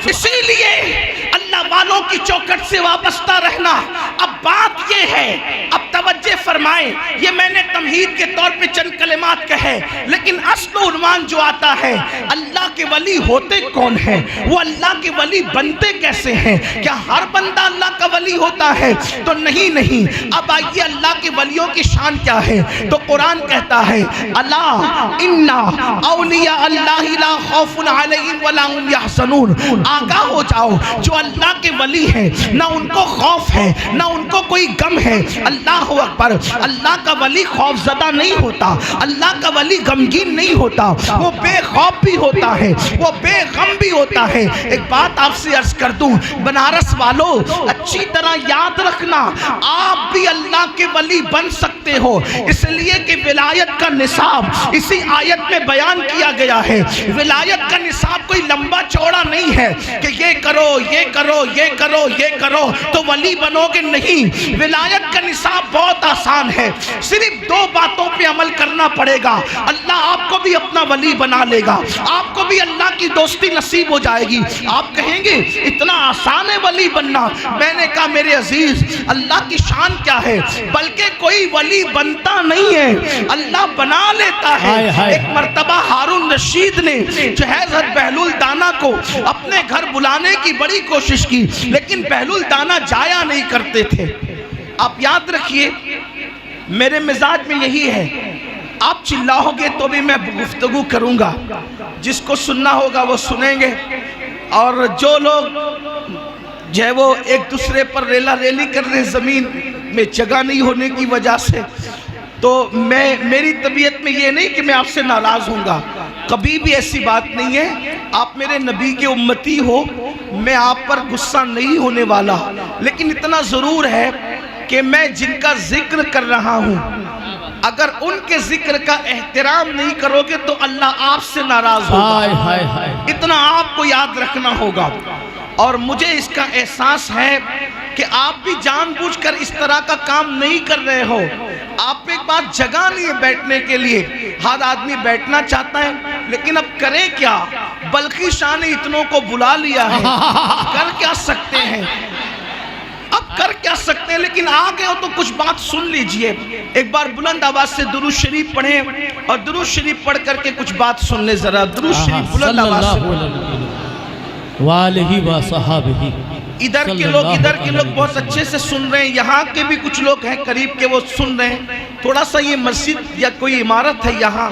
इसीलिए अल्लाह वालों की चौखट से वाबस्ता रहना। अब बात ये है, अब तवज्जो फरमाएं, ये मैंने तमहीद के तौर पे चंद कलिमात कहे, लेकिन अस्ल उन्वान जो आता है, अल्लाह के वली होते कौन है, वो अल्लाह के वली बनते कैसे हैं? क्या हर बंदा अल्लाह का वली होता है? तो नहीं नहीं। अब आइए अल्लाह के वलियों की शान क्या है। तो कुरान कहता है अला इन्ना औलिया अल्लाहि ला खौफुन अलैहिम वला हुम यहज़नून, आगाह हो जाओ, जो अल्लाह के वली है ना उनको खौफ है ना उनको कोई गम है। अल्लाह अकबर। अल्लाह का वली खौफजदा नहीं होता, अल्लाह का वली गमगीन नहीं होता, वो बेखौफ भी होता है, वो बेगम भी होता है। एक बात आपसे अर्ज कर दूं, बनारस वालों अच्छी तरह याद रखना, आप भी अल्लाह के वली बन सकते हो, इसलिए कि विलायत का निसाब इसी आयत में बयान किया गया है। विलायत का निसाब कोई लंबा चौड़ा नहीं है कि ये करो ये करो ये करो ये करो तो वली बनोगे, नहीं। विलायत का निसाब बहुत आसान है, सिर्फ दो बातों पे अमल करना पड़ेगा, अल्लाह आपको भी अपना वली बना लेगा, आपको भी अल्लाह की दोस्ती नसीब हो जाएगी। आप कहेंगे इतना आसान है वली बनना। मैंने कहा मेरे अजीज, अल्लाह की शान क्या है, बल्कि कोई वली बनता नहीं है, अल्लाह बना लेता है। एक मर्तबा हारून रशीद ने जो है हज़रत बहलुल दाना को अपने घर बुलाने की बड़ी कोशिश की, लेकिन बहलुल दाना जाया नहीं करते थे। आप याद रखिए, मेरे मिजाज में यही है, आप चिल्लाओगे तो भी मैं गुफ्तगू करूंगा, जिसको सुनना होगा वो सुनेंगे, और जो लोग जो है वो एक दूसरे पर रेला रेली कर रहे ज़मीन में जगह नहीं होने की वजह से, तो मेरी तबीयत में ये नहीं कि मैं आपसे नाराज़ होऊंगा, कभी भी ऐसी बात नहीं है। आप मेरे नबी के उम्मती हो, मैं आप पर गुस्सा नहीं होने वाला, लेकिन इतना ज़रूर है कि मैं जिनका जिक्र कर रहा हूँ, अगर उनके जिक्र का एहतराम नहीं करोगे तो अल्लाह आपसे नाराज़ होगा। इतना आपको याद रखना होगा। और मुझे इसका एहसास है कि आप भी जानबूझकर इस तरह का काम नहीं कर रहे हो। आप पे एक बात जगह नहीं है बैठने के लिए, हर आदमी बैठना चाहता है, लेकिन अब करें क्या, बल्कि शाह ने इतनों को बुला लिया है, कर क्या सकते हैं, अब कर क्या सकते हैं। लेकिन आ गए हो तो कुछ बात सुन लीजिए। एक बार बुलंद आवाज से दुरूद शरीफ पढ़ें, और दुरूद शरीफ पढ़ करके कुछ बात सुन ले जरा। दुरूद शरीफ बुलंद आवाज से। वालही व सहाबही। इधर के लोग बहुत अच्छे से सुन रहे हैं, यहाँ के भी कुछ लोग हैं करीब के, वो सुन रहे हैं। थोड़ा सा ये मस्जिद या कोई इमारत है, यहाँ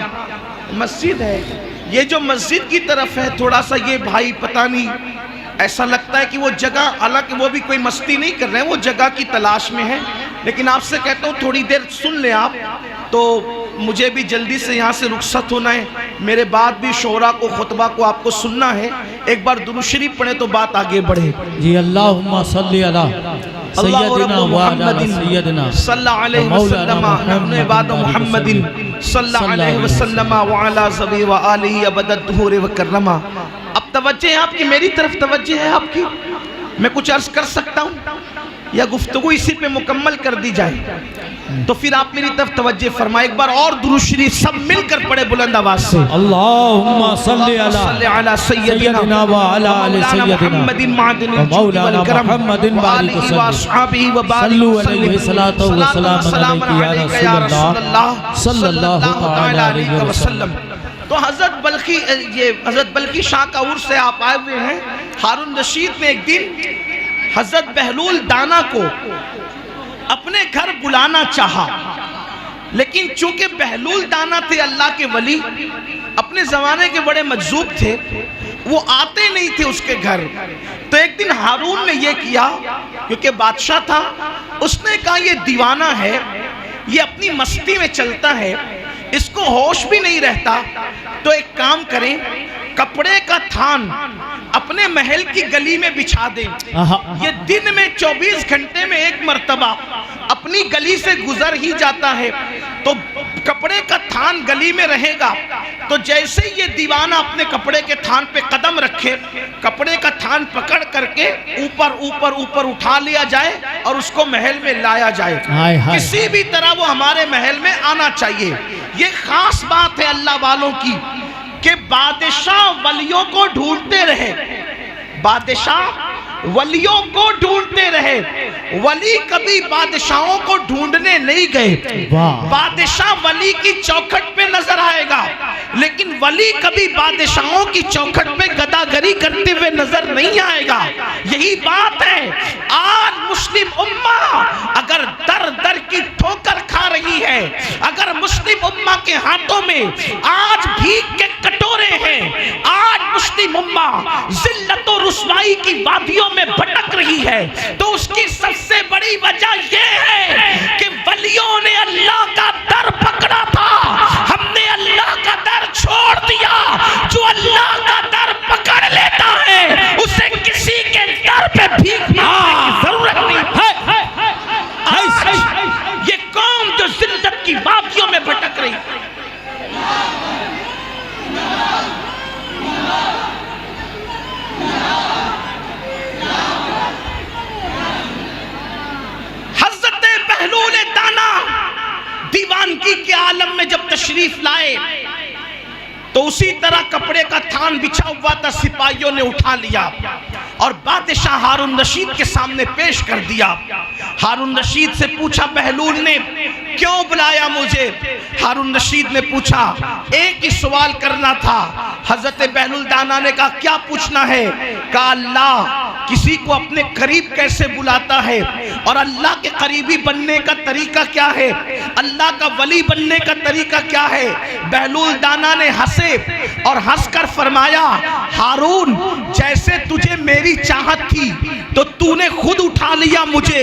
मस्जिद है, ये जो मस्जिद की तरफ है, थोड़ा सा ये भाई पता नहीं, ऐसा लगता है कि वो जगह, हालांकि वो भी कोई मस्ती नहीं कर रहे हैं, वो जगह की तलाश में है। लेकिन आपसे कहता हूँ थोड़ी देर सुन लें आप, तो मुझे भी जल्दी से यहाँ से रुखसत होना है, मेरे बाद भी शोरा को, खुतबा को आपको सुनना है। एक बार दुरूद शरीफ पढ़े तो बात आगे बढ़े जी। अल्लाहुम्मा सल्ली अला सय्यदिना व अला सय्यदिना सल्लल्लाहु अलैहि वसल्लम नहनु इबाद मुहम्मदिन सल्लल्लाहु अलैहि वसल्लम व अला ज़बी व आलिही अबदत दुहूर व कररमा। अब तवज्जो है आपकी, मेरी तरफ तवज्जो है आपकी। मैं कुछ अर्ज कर सकता हूँ या गुफ्तगू इसी पे मुकम्मल कर दी जाए? तो फिर आप मेरी तरफ तवज्जो फरमाए। एक बार और दुरूद शरीफ सब मिलकर पढ़े बुलंद आवाज से। अल्लाहुम्मा सल्ली अला सय्यदिना व अला आलि सय्यदिना मुहम्मदिन मादिन मौलाना मुहम्मदिन बारिक व असहाबिही व सल्लु अलैहि सलातो व सलाम अलैका या रसूलल्लाह सल्लल्लाहु अलैहि वसल्लम। तो हजरत बल्खी, ये हजरत बल्खी शाह का उर्स से आप आए हुए हैं। हारून रशीद ने एक दिन हजरत बहलुल दाना को अपने घर बुलाना चाहा, लेकिन चूंकि बहलुल दाना थे अल्लाह के वली, अपने ज़माने के बड़े मजजूब थे, वो आते नहीं थे उसके घर। तो एक दिन हारून ने ये किया, क्योंकि बादशाह था, उसने कहा ये दीवाना है, ये अपनी मस्ती में चलता है, इसको होश भी नहीं रहता, तो एक काम करें, कपड़े का थान अपने महल की गली में बिछा दें। ये दिन में 24 घंटे में एक मर्तबा अपनी गली से गुजर ही जाता है, तो कपड़े का थान गली में रहेगा, तो जैसे ही ये दीवाना अपने कपड़े के थान पे कदम रखे, कपड़े का थान पकड़ करके ऊपर ऊपर ऊपर उठा लिया जाए और उसको महल में लाया जाए। किसी भी तरह वो हमारे महल में आना चाहिए। ये खास बात है अल्लाह वालों की कि बादशाह वलियों को ढूंढते रहे, बादशाह वलियों को ढूंढते रहे, वली कभी बादशाहों को ढूंढने नहीं गए। बादशाह वली की चौखट पे नजर आएगा, लेकिन वली कभी बादशाहों की चौखट पे गदागरी करते हुए नजर नहीं आएगा। यही बात है, आज मुस्लिम उम्मा अगर दर दर की ठोकर खा रही है, अगर मुस्लिम उम्मा के हाथों में आज भीख के कटोरे हैं, आज मुस्लिम उम्मा जिल्लत और रुसवाई की वादियों में भटक रही है, तो उसकी सबसे बड़ी वजह यह है कि वलियों ने अल्लाह का दर पकड़ा था, हमने अल्लाह का दर छोड़ दिया। जो अल्लाह का दर पकड़ लेता है उसे किसी के दर पे भीख मांगने की जरूरत नहीं है। ये कौम जो जिल्लत की वादियों में भटक रही है, दीवानगी के आलम में जब तशरीफ लाए तो उसी तरह कपड़े का थान बिछा हुआ था, सिपाहियों ने उठा लिया और बादशाह हारून रशीद के सामने पेश कर दिया। हारून रशीद से पूछा बहलूल ने, क्यों बुलाया मुझे? हारून रशीद ने पूछा, एक ही सवाल करना था। हजरत बहलूल दाना ने कहा, क्या पूछना है? कहा, अल्लाह किसी को अपने करीब कैसे बुलाता है और अल्लाह के करीबी बनने का तरीका क्या है, अल्लाह का वली बनने का तरीका क्या है? बहलूल दाना ने हंसे और हंसकर फरमाया, हारून जैसे तुझे मेरी चाहत थी तो तूने खुद उठा लिया मुझे,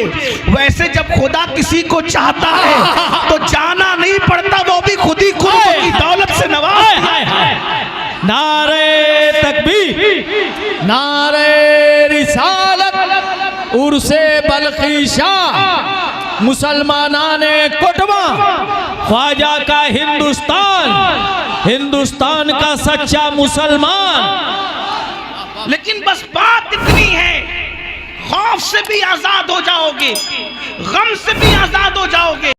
वैसे जब खुदा किसी को चाहता है तो जाना नहीं पड़ता, वो भी खुद ही खुद की दौलत से नवाज। नारे तकबीर, नारे रिसालत, उर्से बल्खीशा, मुसलमानाने कुटबा, ख्वाजा का हिंदुस्तान, हिंदुस्तान का सच्चा मुसलमान। लेकिन बस बात इतनी है, खौफ से भी आजाद हो जाओगे, गम से भी आजाद हो जाओगे।